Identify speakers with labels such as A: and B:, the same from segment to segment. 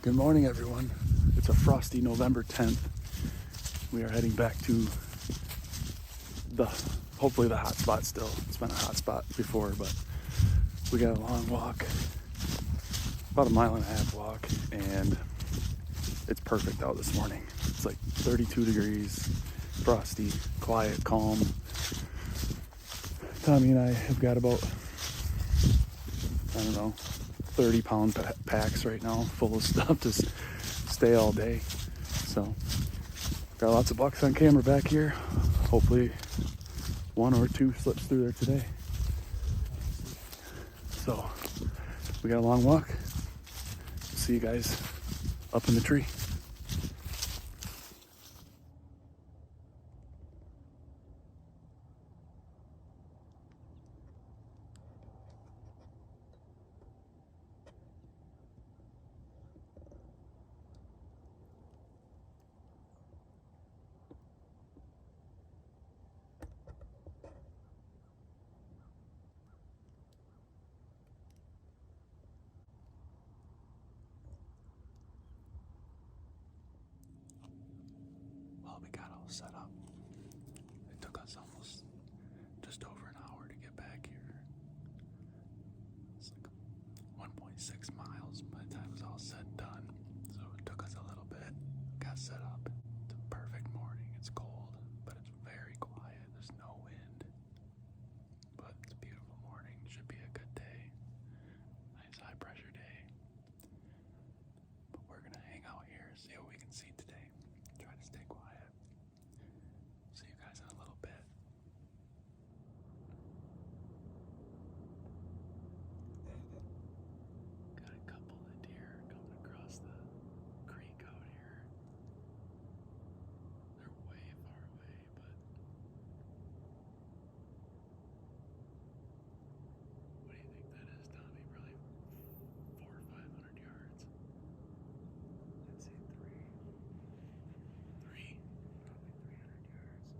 A: Good morning, everyone. It's a frosty November 10th. We are heading back to hopefully the hot spot still. It's been a hot spot before, but we got a long walk, about a 1.5 mile walk, and it's perfect out this morning. It's like 32 degrees, frosty, quiet, calm. Tommy and I have got about, 30-pound packs right now, full of stuff to stay all day. So, got lots of bucks on camera back here. Hopefully, 1 or 2 slips through there today. So, we got a long walk. See you guys up in the tree. Well, we got all set up. It took us almost just over an hour to get back here. It's like 1.6 miles by the time it was all said and done. So it took us a little bit. Got set up. It's a perfect morning. It's cold, but it's very quiet. There's no wind. But it's a beautiful morning. Should be a good day. Nice high pressure day. But we're gonna hang out here, see what we can see today. Try to stay quiet. See you guys in a little bit. Got a couple of deer coming across the creek out here. They're way far away, but what do you think that is, Tommy? Probably 400 or 500 yards. Let's see, three. Probably 300 yards.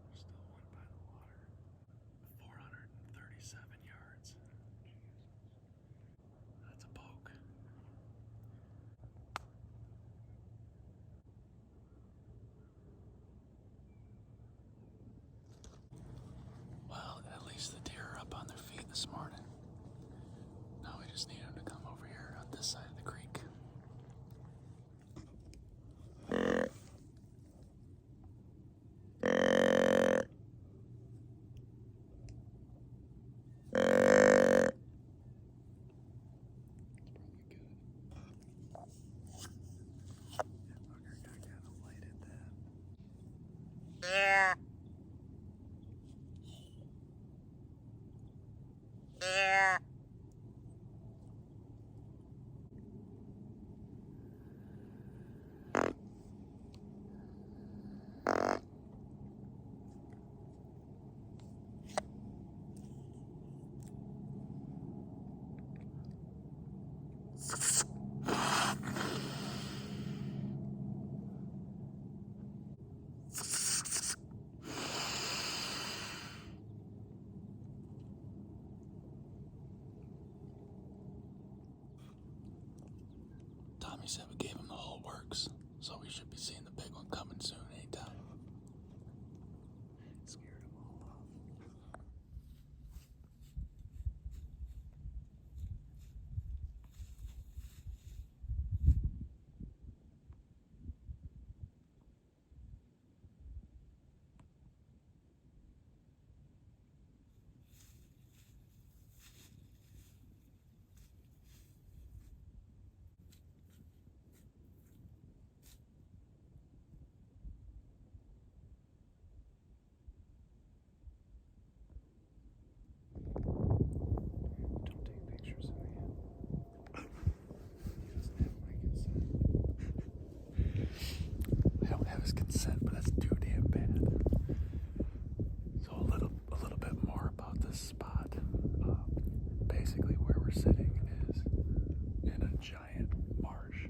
A: There's still one by the water. 437 yards. That's a poke. Well, at least the deer are up on their feet this morning. Now we just need them to come over here on this side of the creek. Tommy said we gave him the whole works, so we should be seeing the big one coming soon anytime. Scared him all off. Don't take pictures of me. He doesn't have my consent. I don't have his consent, but that's too damn bad. So a little bit more about this spot. Basically, where we're sitting is in a giant marsh.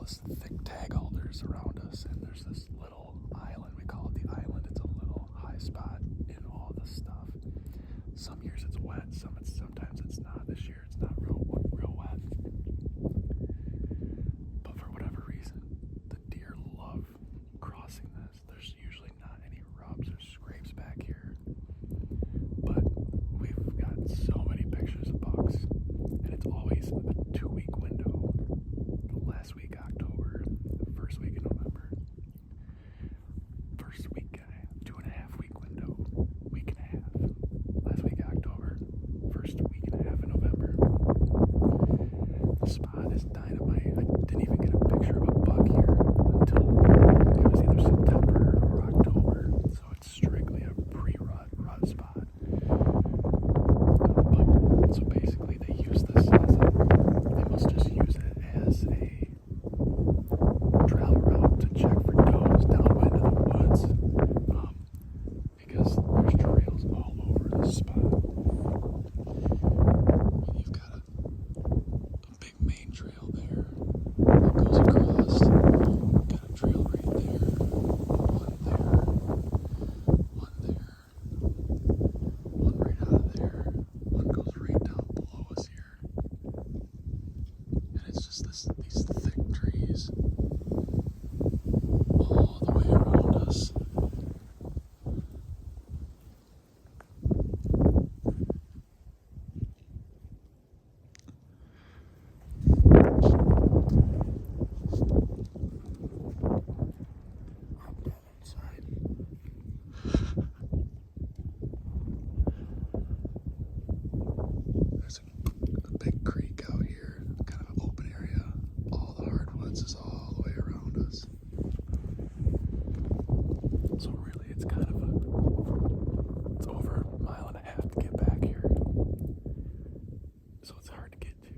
A: this thick tag alders around us, and there's this little island. We call it the island. It's a little high spot in all this stuff. Some years it's wet, sometimes it's not. This year it's not real wet. But for whatever reason, the deer love crossing this. There's usually not any rubs or scrapes back here. But we've got so many pictures of bucks, and it's always a 2-week window. The last week October, first week in November. First week, 2.5-week window, week and a half. Last week October, first week and a half in November. The spot is dynamite. I didn't even get a picture of a buck here until it was either September or October. So it's strictly a pre-rut spot. But so basically they use this they must just use it as a travel route to check for does downwind of the woods, because there's trails all over this spot. You've got a big main trail there that goes across. Got a trail right there, one there, one right out of there, one goes right down below us here. And it's just these thick trees all the way around us. There's a big creek out here, kind of an open area. All the hardwoods is all the way around us. So really, it's kind of it's over a mile and a half to get back here. So it's hard to get to,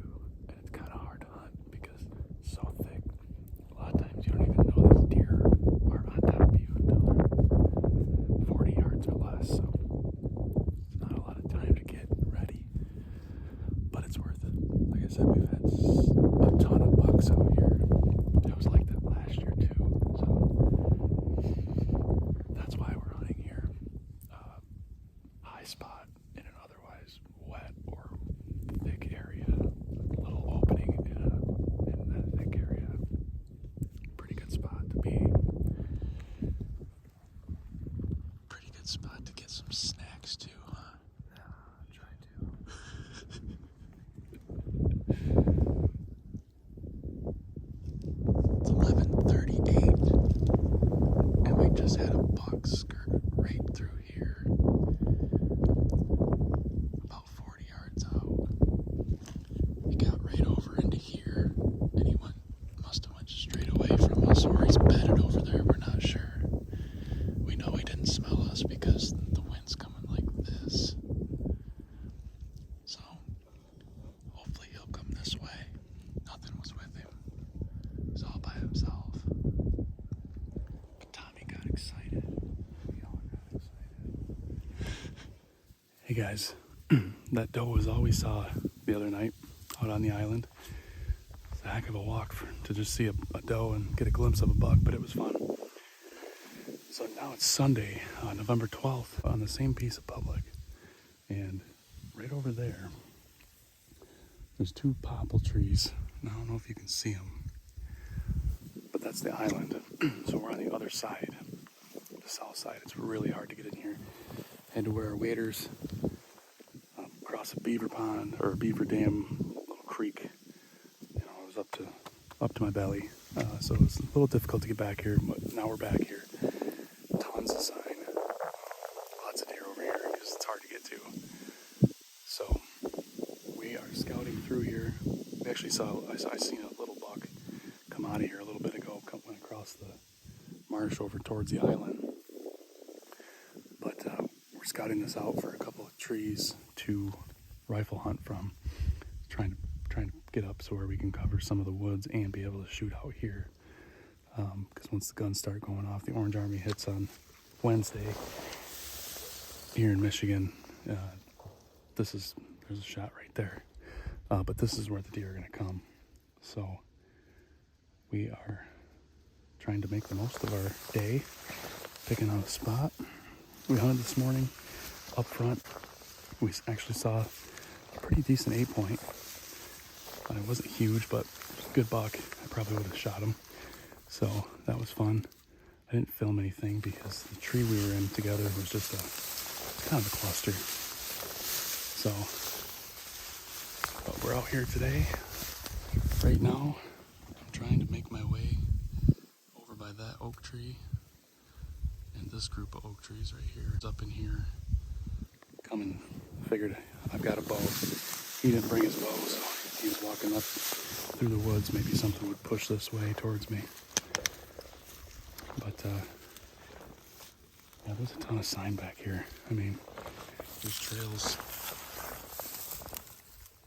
A: and it's kind of hard to hunt because it's so thick. A lot of times you don't even know these deer are on top of you until they're 40 yards or less. So it's not a lot of time to get ready, but it's worth it. Like I said, we've had a ton of bucks out here. It was like that last year too. So that's why we're hunting here. High spot in an otherwise wet or thick area. A little opening in that thick area. Pretty good spot to be. Pretty good spot to get some snacks too, huh? Yeah, try to. It's 11:38, and we just had a buck skirt right through here, about 40 yards out. He got right over into here, and he must have went straight away from us, or he's bedded over there. We're not sure. We know he didn't smell us because the wind's coming like this. So hopefully he'll come this way. Nothing was with him. He's all by himself. But Tommy got excited. We all got excited. Hey guys, that doe was all we saw the other night out on the island. It's a heck of a walk to just see a doe and get a glimpse of a buck, but it was fun. So now it's Sunday, November 12th, on the same piece of public. And right over there, there's 2 popple trees. And I don't know if you can see them, but that's the island. So we're on the other side, the south side. It's really hard to get in here. Had to wear waders, across a beaver pond or a beaver dam, little creek. You know, it was up to my belly. So it was a little difficult to get back here, but now we're back here. Tons of sign. Lots of deer over here because it's hard to get to. So we are scouting through here. We actually I seen a little buck come out of here a little bit ago, went across the marsh over towards the island. But we're scouting this out for a couple of trees to rifle hunt from. Trying to get up so where we can cover some of the woods and be able to shoot out here. Because once the guns start going off, the Orange Army hits on Wednesday here in Michigan. There's a shot right there. But this is where the deer are going to come. So We are trying to make the most of our day, picking out a spot. We hunted this morning up front. We actually saw a pretty decent 8-point. It wasn't huge, but good buck. I probably would have shot him. So that was fun. I didn't film anything because the tree we were in together was just kind of a cluster. So, but we're out here today. Right now, I'm trying to make my way over by that oak tree and this group of oak trees right here. It's up in here. Coming, figured I've got a bow. He didn't bring his bow, so he was walking up through the woods. Maybe something would push this way towards me. But yeah, there's a ton of sign back here. I mean, there's trails,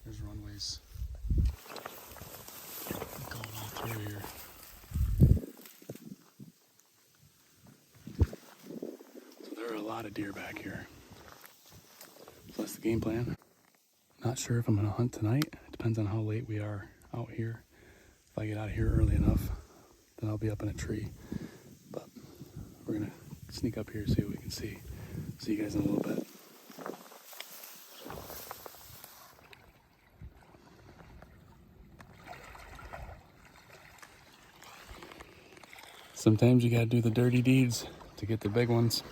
A: there's runways going all through here. So there are a lot of deer back here. So that's the game plan. Not sure if I'm gonna hunt tonight. It depends on how late we are out here. If I get out of here early enough, then I'll be up in a tree. But we're gonna sneak up here, see what we can see. See you guys in a little bit. Sometimes you gotta do the dirty deeds to get the big ones.